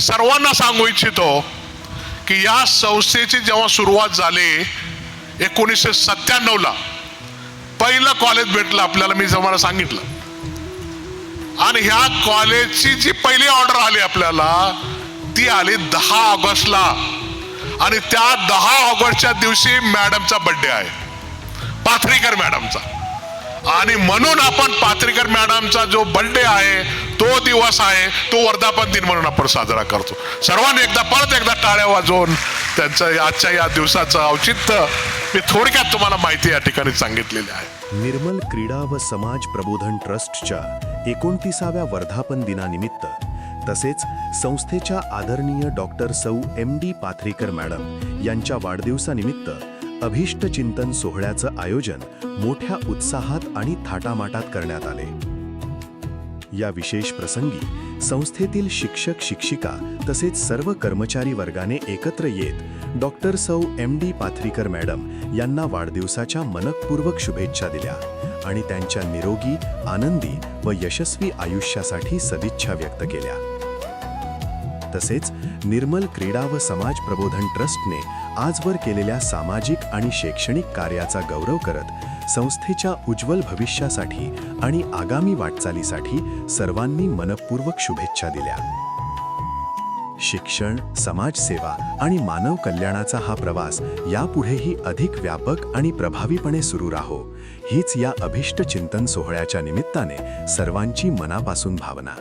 सर्वांना सांगू इच्छितो की या संस्थेची जेव्हा सुरुवात झाली 1997ला पहिलं कॉलेज भेटलं आपल्याला, मी तुम्हाला सांगितलं. आणि ह्या कॉलेजची जी पहिली ऑर्डर आली आपल्याला ती आली 10 ऑगस्टला. आणि त्या 10 ऑगस्टच्या दिवशी मॅडमचा बर्थडे आहे, पाथरीकर मॅडमचा. आणि म्हणून आपण पाथरीकर मॅडमचा जो बर्थडे आहे तो दिवस आहे, तो वर्धापन दिन म्हणून आपण साजरा करतो. सर्वांनी परत एकदा टाळ्या वाजवून त्यांचं आजच्या या दिवसाचं औचित्य मी थोडक्यात तुम्हाला माहिती या ठिकाणी सांगितलेली आहे. निर्मल क्रीडा व समाज प्रबोधन ट्रस्टच्या 29व्या वर्धापन दिनानिमित्त तसेच संस्थेच्या आदरणीय डॉक्टर सौ MD पाथरीकर मॅडम यांच्या वाढदिवसानिमित्त अभिष्ट चिंतन सोहळ्याचं आयोजन मोठ्या उत्साहात आणि थाटामाटात करण्यात आले. या विशेष प्रसंगी संस्थेतील शिक्षक शिक्षिका तसेच सर्व कर्मचारी वर्गाने एकत्र येत डॉक्टर सौ MD पाथरीकर मॅडम यांना वाढदिवसाच्या मनःपूर्वक शुभेच्छा दिल्या आणि त्यांच्या निरोगी, आनंदी व यशस्वी आयुष्यासाठी सदिच्छा व्यक्त केल्या. तसेच निर्मल क्रीडा व समाज प्रबोधन ट्रस्टने आजवर केलेल्या सामाजिक आणि शैक्षणिक कार्याचा गौरव करत संस्थेच्या उज्ज्वल भविष्यासाठी आणि आगामी वाटचालीसाठी सर्वांनी मनःपूर्वक शुभेच्छा दिल्या. शिक्षण, समाजसेवा आणि मानव कल्याणाचा हा प्रवास यापुढेही अधिक व्यापक आणि प्रभावीपणे सुरू राहो, हीच या अभिष्ट चिंतन सोहळ्याच्या निमित्ताने सर्वांची मनापासून भावना.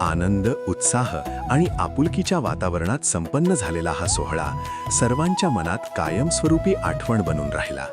आनंद, उत्साह आणि आपुलकीच्या वातावरणात संपन्न झालेला हा सोहळा सर्वांच्या मनात कायमस्वरूपी आठवण बनून राहिला.